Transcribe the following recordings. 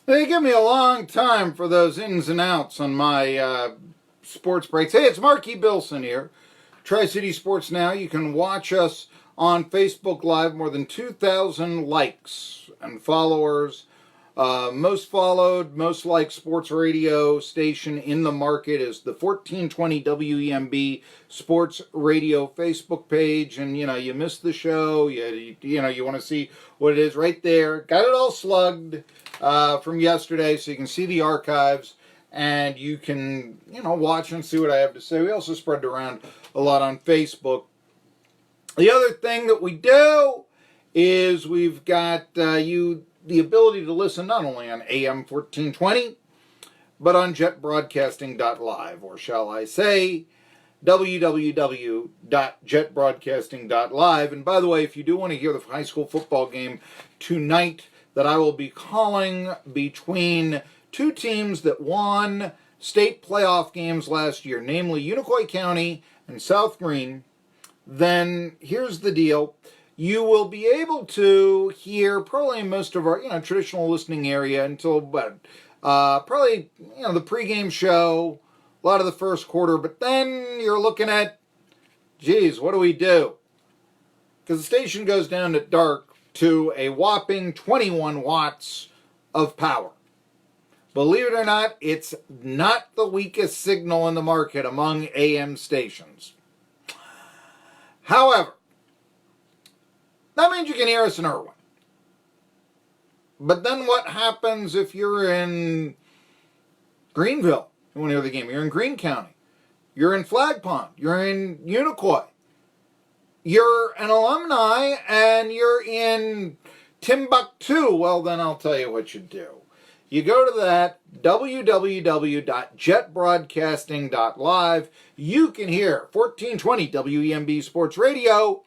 They give me a long time for those ins and outs on my sports breaks. Hey, it's Marky Billson here. Tri-City Sports Now. You can watch us on Facebook Live. More than 2,000 likes and followers. Most followed, most liked sports radio station in the market is the 1420 WEMB Sports Radio Facebook page. And, you missed the show. You want to see what it is right there. Got it all slugged from yesterday, so you can see the archives. And you can, watch and see what I have to say. We also spread it around a lot on Facebook. The other thing that we do is we've got the ability to listen not only on AM 1420, but on jetbroadcasting.live, or shall I say, www.jetbroadcasting.live. And by the way, if you do want to hear the high school football game tonight that I will be calling between two teams that won state playoff games last year, namely Unicoi County and South Green, then here's the deal. You will be able to hear probably most of our traditional listening area until probably the pregame show, a lot of the first quarter, but then you're looking at, geez, what do we do? Because the station goes down at dark to a whopping 21 watts of power. Believe it or not, it's not the weakest signal in the market among AM stations. However, that means you can hear us in Irwin. But then what happens if you're in Greenville? You want to hear the game. You're in Greene County. You're in Flag Pond. You're in Unicoi. You're an alumni and you're in Timbuktu. Well, then I'll tell you what you do. You go to that, www.jetbroadcasting.live. You can hear 1420 WEMB Sports Radio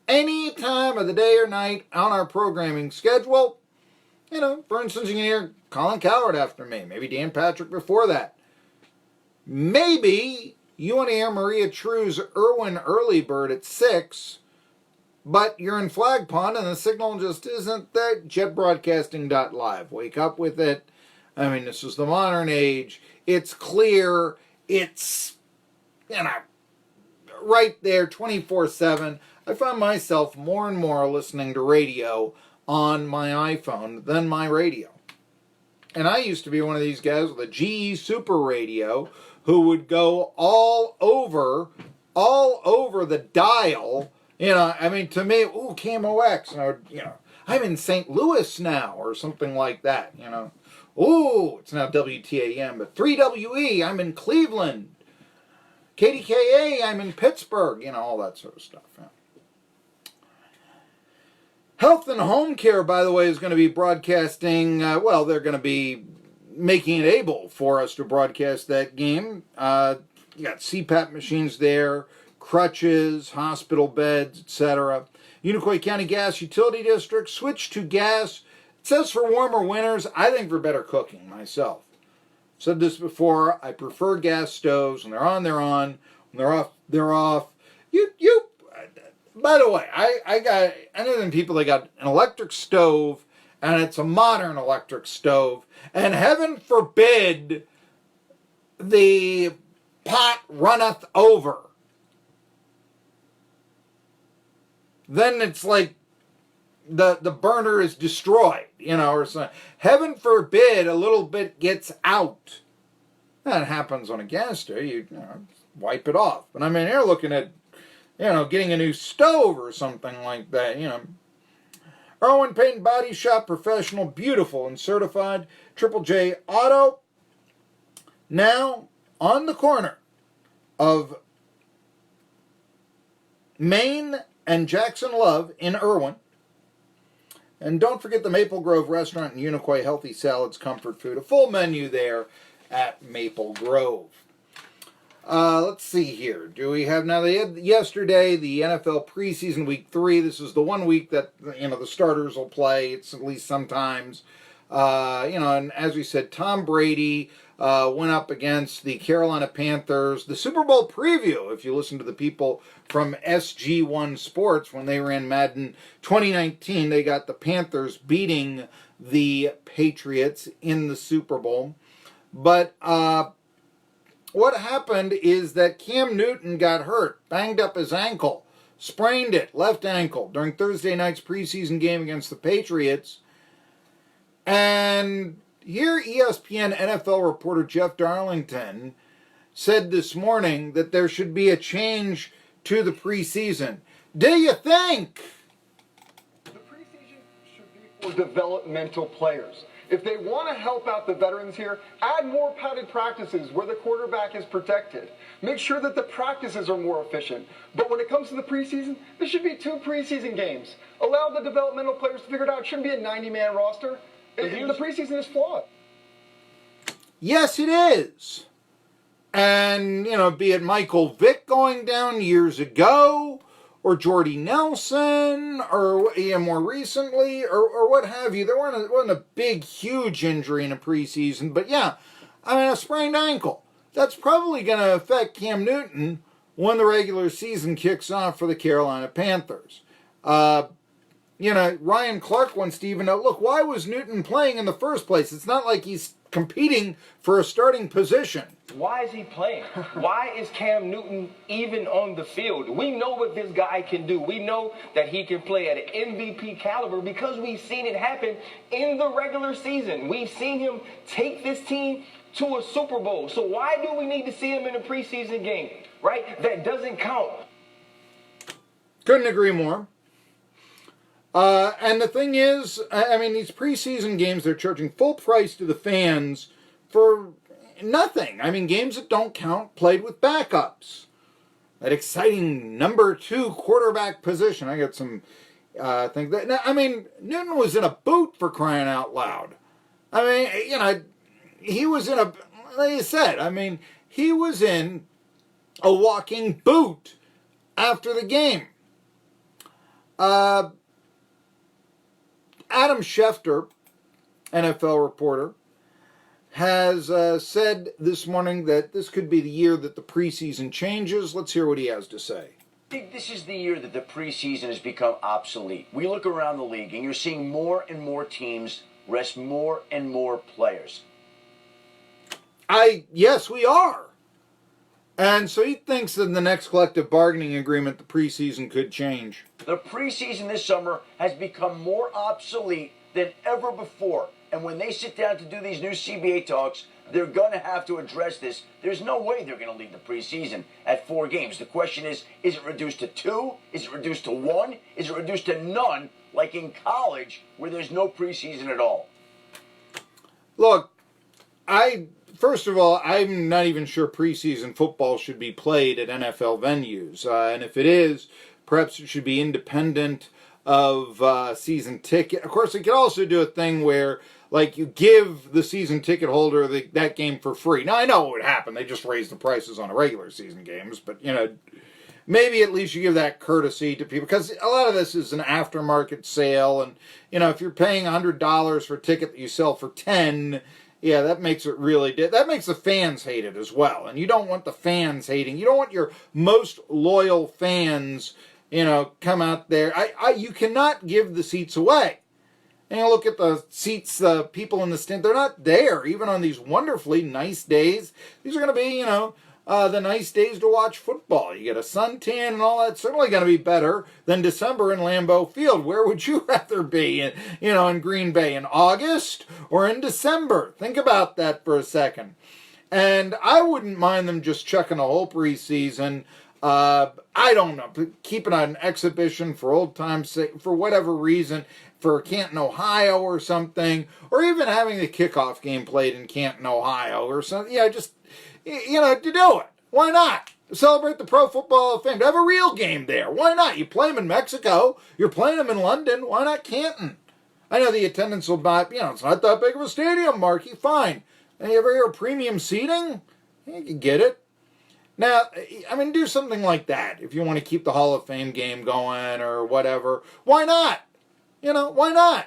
any time of the day or night on our programming schedule. For instance, you can hear Colin Coward after me, maybe Dan Patrick before that. Maybe you want to hear Maria True's Irwin Early Bird at 6, but you're in Flag Pond and the signal just isn't there. Jetbroadcasting.live. Wake up with it. I mean, this is the modern age. It's clear. It's, right there 24/7. I find myself more and more listening to radio on my iPhone than my radio. And I used to be one of these guys with a GE Super Radio who would go all over the dial. To me, KMOX, and I would, I'm in St. Louis now, or something like that, it's now WTAM, but 3WE, I'm in Cleveland. KDKA, I'm in Pittsburgh, all that sort of stuff. Yeah. Health and Home Care, by the way, is going to be broadcasting, they're going to be making it able for us to broadcast that game. You got CPAP machines there, crutches, hospital beds, etc. Unicoi County Gas Utility District, switch to gas. It says for warmer winters. I think for better cooking myself. Said this before, I prefer gas stoves. When they're on, they're on. When they're off, they're off. By the way, I know them people that got an electric stove, and it's a modern electric stove, and heaven forbid the pot runneth over. Then it's like the burner is destroyed, or something. Heaven forbid a little bit gets out. That happens on a gas stove. You wipe it off. But I mean, you're looking at, getting a new stove or something like that, Irwin Paint and Body Shop, professional, beautiful, and certified. Triple J Auto. Now, on the corner of Main and Jackson Love in Irwin. And don't forget the Maple Grove Restaurant and Unicoi Healthy Salads, Comfort Food. A full menu there at Maple Grove. Let's see here. Do we have now? They had yesterday the NFL preseason week 3. This is the one week that the starters will play. It's at least sometimes. And as we said, Tom Brady went up against the Carolina Panthers. The Super Bowl preview, if you listen to the people from SG1 Sports, when they ran Madden 2019, they got the Panthers beating the Patriots in the Super Bowl. But what happened is that Cam Newton got hurt, banged up his ankle, sprained it, left ankle, during Thursday night's preseason game against the Patriots. And here ESPN NFL reporter Jeff Darlington said this morning that there should be a change to the preseason. Do you think? The preseason should be for developmental players. If they want to help out the veterans here, add more padded practices where the quarterback is protected. Make sure that the practices are more efficient. But when it comes to the preseason, there should be 2 preseason games. Allow the developmental players to figure it out. It shouldn't be a 90-man roster. The preseason is flawed. Yes, it is. And, be it Michael Vick going down years ago, or Jordy Nelson, or more recently, or what have you. There wasn't a big, huge injury in a preseason, but a sprained ankle. That's probably going to affect Cam Newton when the regular season kicks off for the Carolina Panthers. Ryan Clark wants to even know, look, why was Newton playing in the first place? It's not like he's competing for a starting position. Why is he playing? Why is Cam Newton even on the field? We know what this guy can do. We know that he can play at an MVP caliber because we've seen it happen in the regular season. We've seen him take this team to a Super Bowl. So why do we need to see him in a preseason game, right? That doesn't count. Couldn't agree more. And the thing is, these preseason games, they're charging full price to the fans for nothing. Games that don't count, played with backups. That exciting number 2 quarterback position. I got some things that, Newton was in a boot, for crying out loud. He was in a, like you said, he was in a walking boot after the game. Adam Schefter, NFL reporter, has said this morning that this could be the year that the preseason changes. Let's hear what he has to say. I think this is the year that the preseason has become obsolete. We look around the league and you're seeing more and more teams rest more and more players. Yes, we are. And so he thinks that in the next collective bargaining agreement, the preseason could change. The preseason this summer has become more obsolete than ever before. And when they sit down to do these new CBA talks, they're going to have to address this. There's no way they're going to lead the preseason at 4 games. The question is it reduced to 2? Is it reduced to 1? Is it reduced to none, like in college, where there's no preseason at all? Look, first of all, I'm not even sure preseason football should be played at NFL venues. And if it is, perhaps it should be independent of season ticket. Of course, they could also do a thing where, you give the season ticket holder that game for free. Now, I know what would happen. They just raise the prices on the regular season games. But, maybe at least you give that courtesy to people. Because a lot of this is an aftermarket sale. And, if you're paying $100 for a ticket that you sell for $10, that makes it really... That makes the fans hate it as well. And you don't want the fans hating. You don't want your most loyal fans, come out there. You cannot give the seats away. And you look at the seats, the people in the stand, they're not there, even on these wonderfully nice days. These are going to be, the nice days to watch football. You get a suntan and all that. Certainly going to be better than December in Lambeau Field. Where would you rather be, in Green Bay? In August or in December? Think about that for a second. And I wouldn't mind them just chucking a whole preseason. I don't know, keeping an exhibition for old time's sake, for whatever reason, for Canton, Ohio or something, or even having the kickoff game played in Canton, Ohio or something. Just, to do it. Why not? Celebrate the Pro Football Hall of Fame. To have a real game there. Why not? You play them in Mexico. You're playing them in London. Why not Canton? I know the attendance will buy, it's not that big of a stadium, Marky. Fine. And you ever hear of premium seating? You can get it. Now, do something like that if you want to keep the Hall of Fame game going or whatever. Why not? Why not?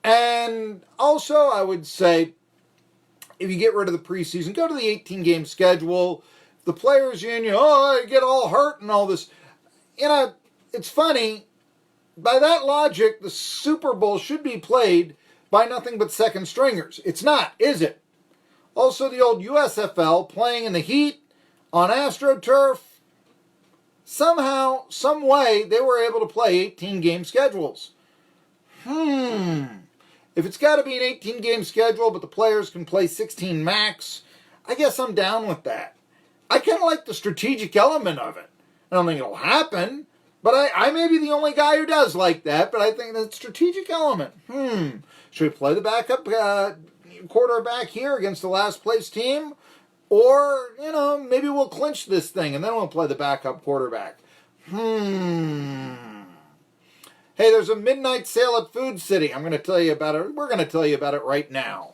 And And also, I would say, if you get rid of the preseason, go to the 18-game schedule. If the players in you, I get all hurt and all this. It's funny. By that logic, the Super Bowl should be played by nothing but second stringers. It's not, is it? Also, the old USFL playing in the heat on AstroTurf. Somehow, some way, they were able to play 18-game schedules. If it's got to be an 18-game schedule, but the players can play 16 max, I guess I'm down with that. I kind of like the strategic element of it. I don't think it'll happen, but I may be the only guy who does like that, but I think that strategic element. Should we play the backup quarterback here against the last place team? Or, maybe we'll clinch this thing and then we'll play the backup quarterback. Hey, there's a midnight sale at Food City. I'm going to tell you about it. We're going to tell you about it right now.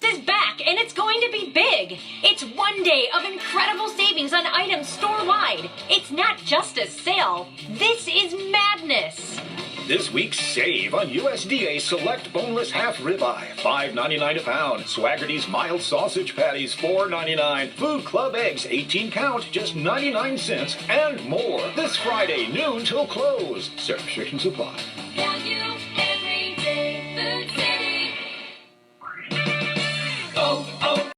Is back, and it's going to be big. It's one day of incredible savings on items store-wide. It's not just a sale. This is madness. This week's save on USDA Select Boneless Half Ribeye, $5.99 a pound. Swaggerty's Mild Sausage Patties, $4.99. Food Club Eggs, 18 count, just 99 cents. And more this Friday, noon till close. Subscription supply. Value.